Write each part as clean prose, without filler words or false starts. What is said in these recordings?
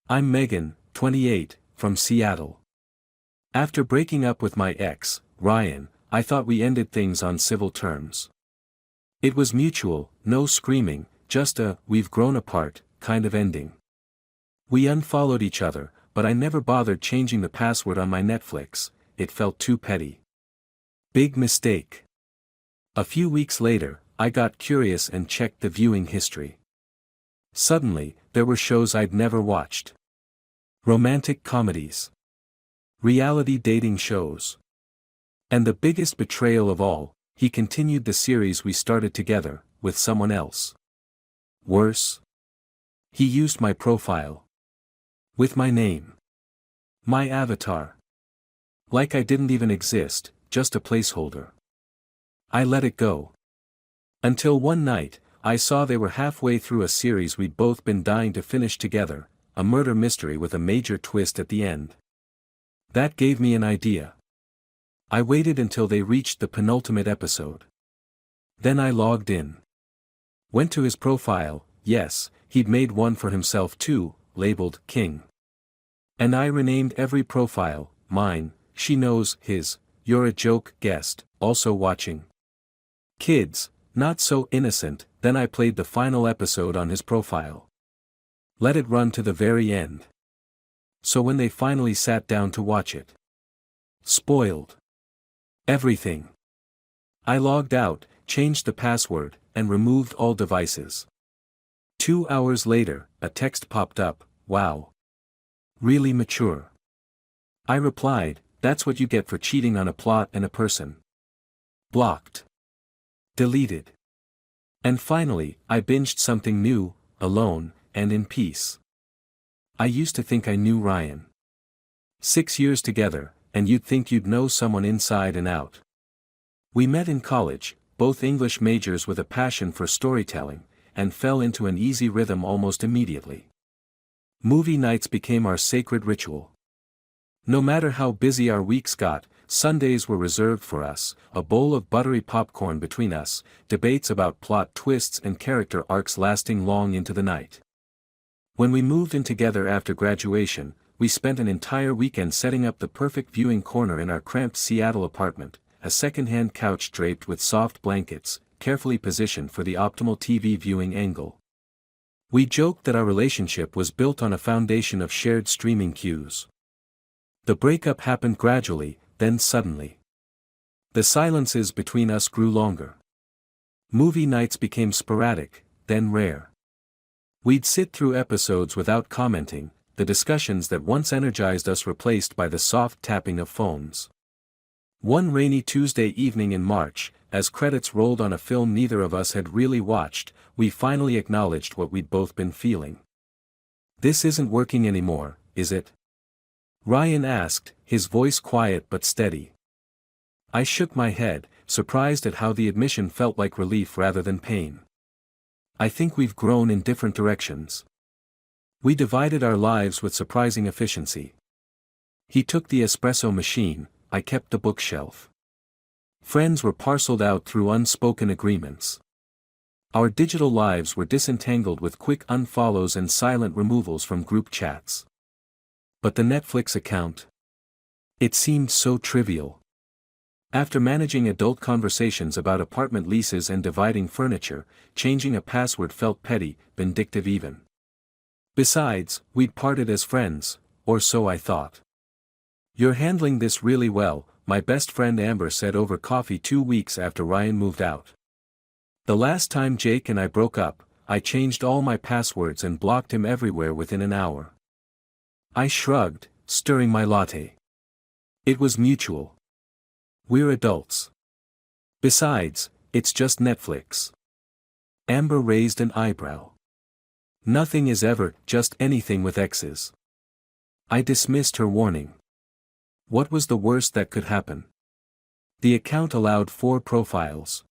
I'm Megan, 28, from Seattle. After breaking up with my ex, Ryan, I thought we ended things on civil terms. It was mutual, no screaming, just a "we've grown apart" kind of ending. We unfollowed each other, but I never bothered changing the password on my Netflix, it felt too petty. Big mistake. A few weeks later, I got curious and checked the viewing history. Suddenly, there were shows I'd never watched. Romantic comedies. Reality dating shows. And the biggest betrayal of all, he continued the series we started together, with someone else. Worse. He used my profile. With my name. My avatar. Like I didn't even exist, just a placeholder. I let it go. Until one night, I saw they were halfway through a series we'd both been dying to finish together, a murder mystery with a major twist at the end. That gave me an idea. I waited until they reached the penultimate episode. Then I logged in. Went to his profile, yes, he'd made one for himself too, labeled King. And I renamed every profile, mine, she knows, his, you're a joke, guest, also watching. Kids, not so innocent. Then I played the final episode on his profile. Let it run to the very end. So when they finally sat down to watch it. Spoiled. Everything. I logged out, changed the password, and removed all devices. 2 hours later, a text popped up, "Wow. Really mature." I replied, "That's what you get for cheating on a plot and a person." Blocked. Deleted. And finally, I binged something new, alone, and in peace. I used to think I knew Ryan. 6 years together, and you'd think you'd know someone inside and out. We met in college, both English majors with a passion for storytelling, and fell into an easy rhythm almost immediately. Movie nights became our sacred ritual. No matter how busy our weeks got, Sundays were reserved for us, a bowl of buttery popcorn between us, debates about plot twists and character arcs lasting long into the night. When we moved in together after graduation, we spent an entire weekend setting up the perfect viewing corner in our cramped Seattle apartment, a second-hand couch draped with soft blankets, carefully positioned for the optimal TV viewing angle. We joked that our relationship was built on a foundation of shared streaming queues. The breakup happened gradually, then suddenly. The silences between us grew longer. Movie nights became sporadic, then rare. We'd sit through episodes without commenting, the discussions that once energized us replaced by the soft tapping of phones. One rainy Tuesday evening in March, as credits rolled on a film neither of us had really watched, we finally acknowledged what we'd both been feeling. "This isn't working anymore, is it?" Ryan asked, his voice quiet but steady. I shook my head, surprised at how the admission felt like relief rather than pain. "I think we've grown in different directions. We divided our lives with surprising efficiency. He took the espresso machine, I kept the bookshelf. Friends were parceled out through unspoken agreements. Our digital lives were disentangled with quick unfollows and silent removals from group chats. But the Netflix account? It seemed so trivial. After managing adult conversations about apartment leases and dividing furniture, changing a password felt petty, vindictive even. Besides, we'd parted as friends, or so I thought. "You're handling this really well," my best friend Amber said over coffee 2 weeks after Ryan moved out. "The last time Jake and I broke up, I changed all my passwords and blocked him everywhere within an hour." I shrugged, stirring my latte. "It was mutual. We're adults. Besides, it's just Netflix." Amber raised an eyebrow. "Nothing is ever just anything with exes." I dismissed her warning. What was the worst that could happen? The account allowed 4 profiles.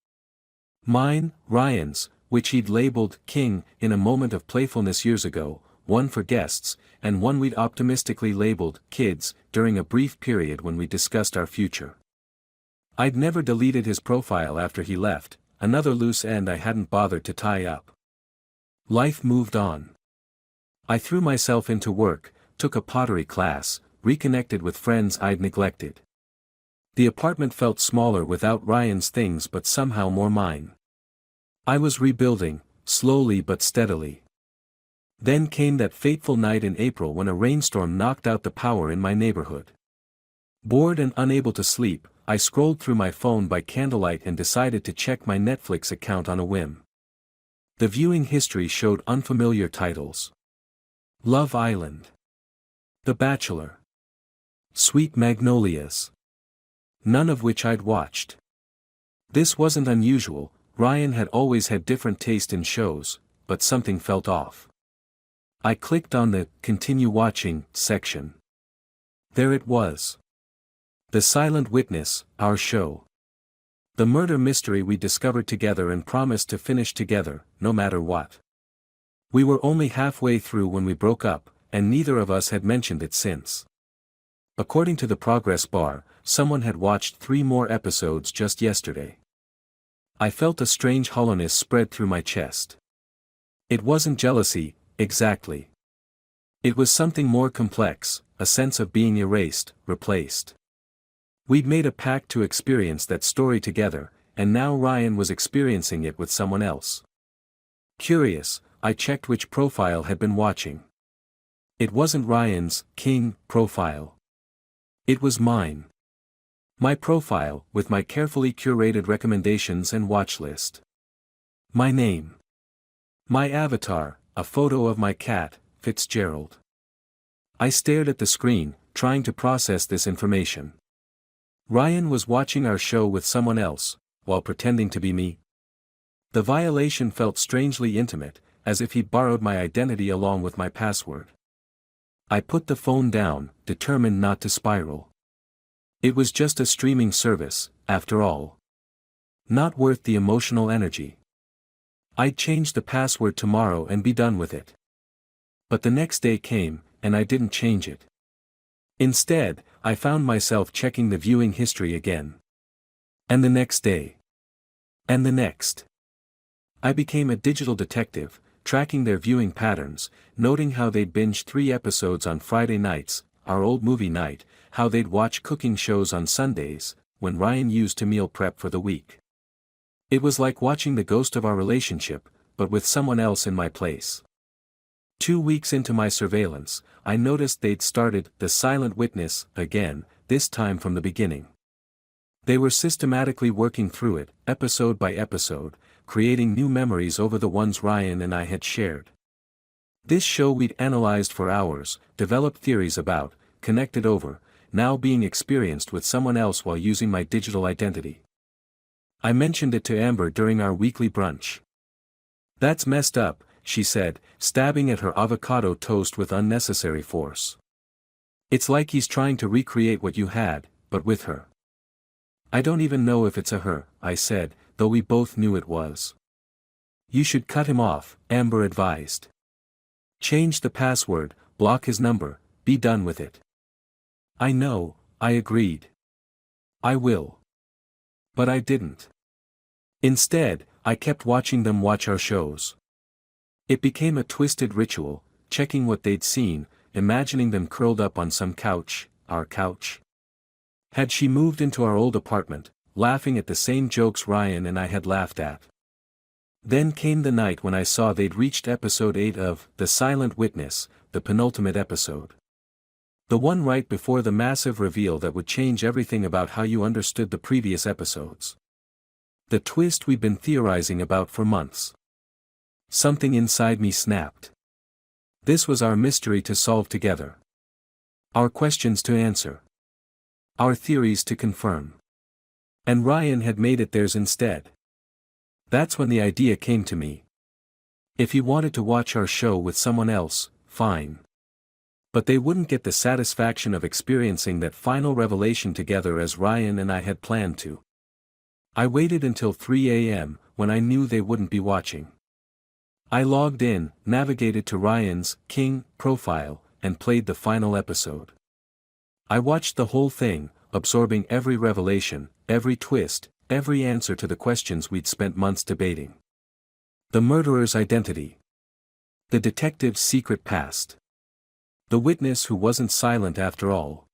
Mine, Ryan's, which he'd labeled King in a moment of playfulness years ago, one for guests, and one we'd optimistically labeled Kids during a brief period when we discussed our future. I'd never deleted his profile after he left, another loose end I hadn't bothered to tie up. Life moved on. I threw myself into work, took a pottery class, reconnected with friends I'd neglected. The apartment felt smaller without Ryan's things but somehow more mine. I was rebuilding, slowly but steadily. Then came that fateful night in April when a rainstorm knocked out the power in my neighborhood. Bored and unable to sleep, I scrolled through my phone by candlelight and decided to check my Netflix account on a whim. The viewing history showed unfamiliar titles. Love Island. The Bachelor. Sweet Magnolias. None of which I'd watched. This wasn't unusual, Ryan had always had different taste in shows, but something felt off. I clicked on the "Continue Watching" section. There it was. The Silent Witness, our show. The murder mystery we discovered together and promised to finish together, no matter what. We were only halfway through when we broke up, and neither of us had mentioned it since. According to the progress bar, someone had watched 3 more episodes just yesterday. I felt a strange hollowness spread through my chest. It wasn't jealousy, exactly. It was something more complex, a sense of being erased, replaced. We'd made a pact to experience that story together, and now Ryan was experiencing it with someone else. Curious, I checked which profile had been watching. It wasn't Ryan's King profile. It was mine. My profile, with my carefully curated recommendations and watch list. My name. My avatar, a photo of my cat, Fitzgerald. I stared at the screen, trying to process this information. Ryan was watching our show with someone else, while pretending to be me. The violation felt strangely intimate, as if he'd borrowed my identity along with my password. I put the phone down, determined not to spiral. It was just a streaming service, after all. Not worth the emotional energy. I'd change the password tomorrow and be done with it. But the next day came, and I didn't change it. Instead, I found myself checking the viewing history again. And the next day. And the next. I became a digital detective, tracking their viewing patterns, noting how they'd binge 3 episodes on Friday nights, our old movie night, how they'd watch cooking shows on Sundays, when Ryan used to meal prep for the week. It was like watching the ghost of our relationship, but with someone else in my place. 2 weeks into my surveillance, I noticed they'd started The Silent Witness again, this time from the beginning. They were systematically working through it, episode by episode, creating new memories over the ones Ryan and I had shared. This show we'd analyzed for hours, developed theories about, connected over, now being experienced with someone else while using my digital identity. I mentioned it to Amber during our weekly brunch. "That's messed up," she said, stabbing at her avocado toast with unnecessary force. "It's like he's trying to recreate what you had, but with her." "I don't even know if it's a her," I said, though we both knew it was. "You should cut him off," Amber advised. "Change the password, block his number, be done with it." "I know," I agreed. "I will." But I didn't. Instead, I kept watching them watch our shows. It became a twisted ritual, checking what they'd seen, imagining them curled up on some couch, our couch. Had she moved into our old apartment, laughing at the same jokes Ryan and I had laughed at? Then came the night when I saw they'd reached episode 8 of The Silent Witness, the penultimate episode. The one right before the massive reveal that would change everything about how you understood the previous episodes. The twist we'd been theorizing about for months. Something inside me snapped. This was our mystery to solve together. Our questions to answer. Our theories to confirm. And Ryan had made it theirs instead. That's when the idea came to me. If he wanted to watch our show with someone else, fine. But they wouldn't get the satisfaction of experiencing that final revelation together as Ryan and I had planned to. I waited until 3 a.m., when I knew they wouldn't be watching. I logged in, navigated to Ryan's King profile, and played the final episode. I watched the whole thing, absorbing every revelation, every twist, every answer to the questions we'd spent months debating. The murderer's identity. The detective's secret past. The witness who wasn't silent after all.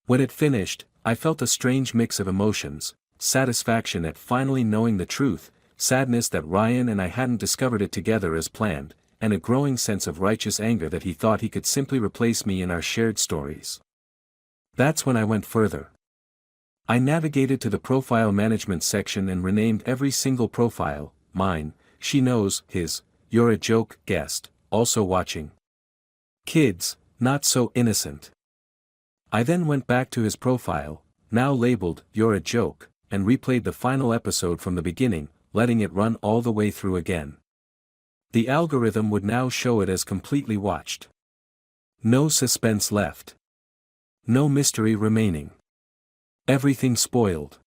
When it finished, I felt a strange mix of emotions: satisfaction at finally knowing the truth, sadness that Ryan and I hadn't discovered it together as planned, and a growing sense of righteous anger that he thought he could simply replace me in our shared stories. That's when I went further. I navigated to the profile management section and renamed every single profile: mine, she knows, his, you're a joke, guest, also watching. Kids, not so innocent. I then went back to his profile, now labeled, you're a joke, and replayed the final episode from the beginning, letting it run all the way through again. The algorithm would now show it as completely watched. No suspense left. No mystery remaining. Everything spoiled.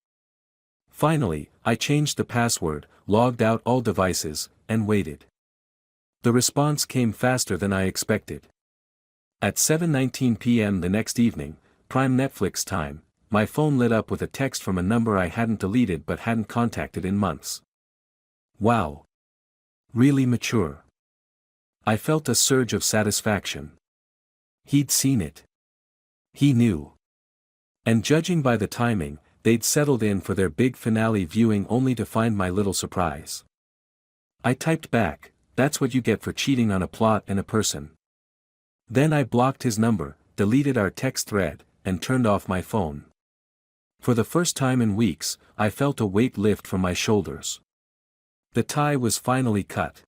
Finally, I changed the password, logged out all devices, and waited. The response came faster than I expected. At 7:19 p.m. the next evening, prime Netflix time, my phone lit up with a text from a number I hadn't deleted but hadn't contacted in months. Wow. Really mature. I felt a surge of satisfaction. He'd seen it. He knew. And judging by the timing, they'd settled in for their big finale viewing only to find my little surprise. I typed back, that's what you get for cheating on a plot and a person. Then I blocked his number, deleted our text thread, and turned off my phone. For the first time in weeks, I felt a weight lift from my shoulders. The tie was finally cut.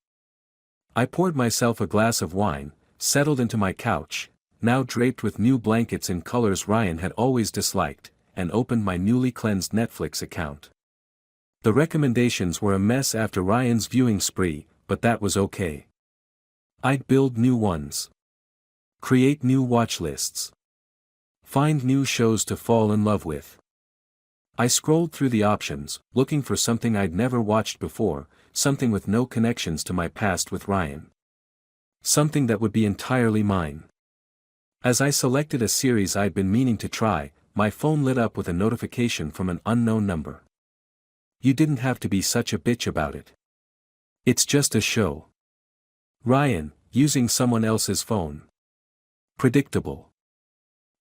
I poured myself a glass of wine, settled into my couch, now draped with new blankets in colors Ryan had always disliked, and opened my newly cleansed Netflix account. The recommendations were a mess after Ryan's viewing spree, but that was okay. I'd build new ones. Create new watch lists. Find new shows to fall in love with. I scrolled through the options, looking for something I'd never watched before, something with no connections to my past with Ryan. Something that would be entirely mine. As I selected a series I'd been meaning to try, my phone lit up with a notification from an unknown number. You didn't have to be such a bitch about it. It's just a show. Ryan, using someone else's phone. Predictable.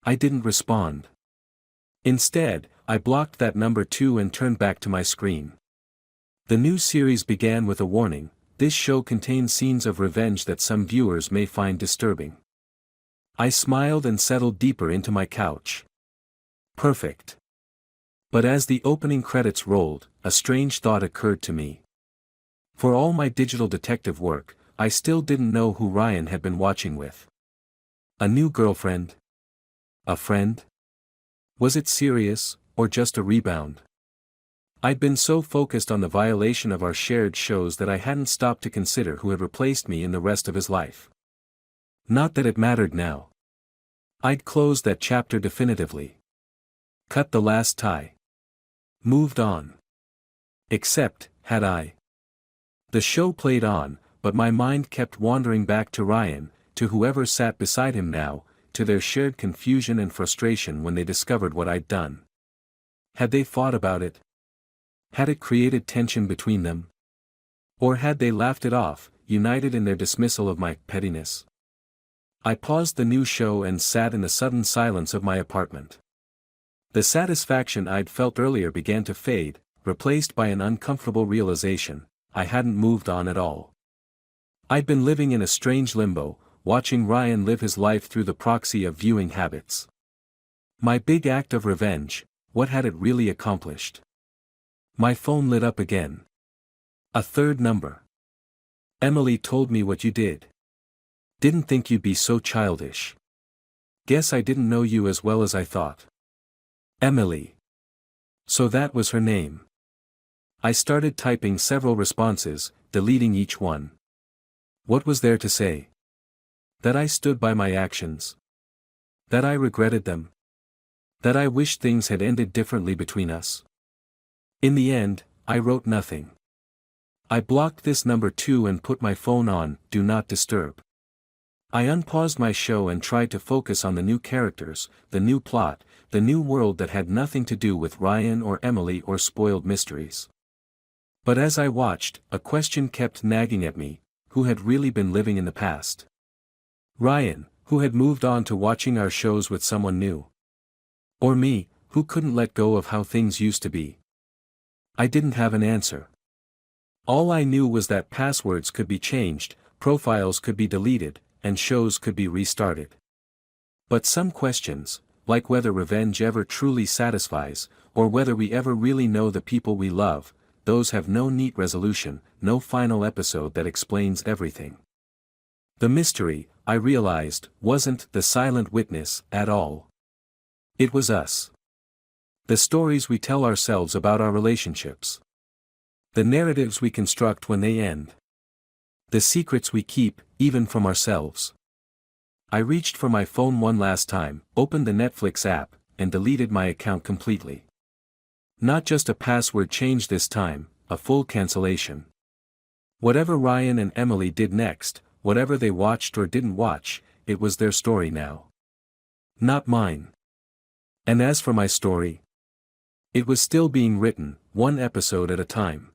I didn't respond. Instead, I blocked that number too and turned back to my screen. The new series began with a warning: this show contains scenes of revenge that some viewers may find disturbing. I smiled and settled deeper into my couch. Perfect. But as the opening credits rolled, a strange thought occurred to me. For all my digital detective work, I still didn't know who Ryan had been watching with. A new girlfriend? A friend? Was it serious, or just a rebound? I'd been so focused on the violation of our shared shows that I hadn't stopped to consider who had replaced me in the rest of his life. Not that it mattered now. I'd closed that chapter definitively. Cut the last tie. Moved on. Except, had I? The show played on, but my mind kept wandering back to Ryan, to whoever sat beside him now, to their shared confusion and frustration when they discovered what I'd done. Had they fought about it? Had it created tension between them? Or had they laughed it off, united in their dismissal of my pettiness? I paused the new show and sat in the sudden silence of my apartment. The satisfaction I'd felt earlier began to fade, replaced by an uncomfortable realization: I hadn't moved on at all. I'd been living in a strange limbo, watching Ryan live his life through the proxy of viewing habits. My big act of revenge, what had it really accomplished? My phone lit up again. A third number. Emily told me what you did. Didn't think you'd be so childish. Guess I didn't know you as well as I thought. Emily. So that was her name. I started typing several responses, deleting each one. What was there to say? That I stood by my actions. That I regretted them. That I wished things had ended differently between us. In the end, I wrote nothing. I blocked this number too and put my phone on Do Not Disturb. I unpaused my show and tried to focus on the new characters, the new plot, the new world that had nothing to do with Ryan or Emily or spoiled mysteries. But as I watched, a question kept nagging at me: who had really been living in the past? Ryan, who had moved on to watching our shows with someone new? Or me, who couldn't let go of how things used to be? I didn't have an answer. All I knew was that passwords could be changed, profiles could be deleted, and shows could be restarted. But some questions, like whether revenge ever truly satisfies, or whether we ever really know the people we love, those have no neat resolution, no final episode that explains everything. The mystery, I realized, wasn't the silent witness at all. It was us. The stories we tell ourselves about our relationships. The narratives we construct when they end. The secrets we keep, even from ourselves. I reached for my phone one last time, opened the Netflix app, and deleted my account completely. Not just a password change this time, a full cancellation. Whatever Ryan and Emily did next, whatever they watched or didn't watch, it was their story now. Not mine. And as for my story, it was still being written, one episode at a time.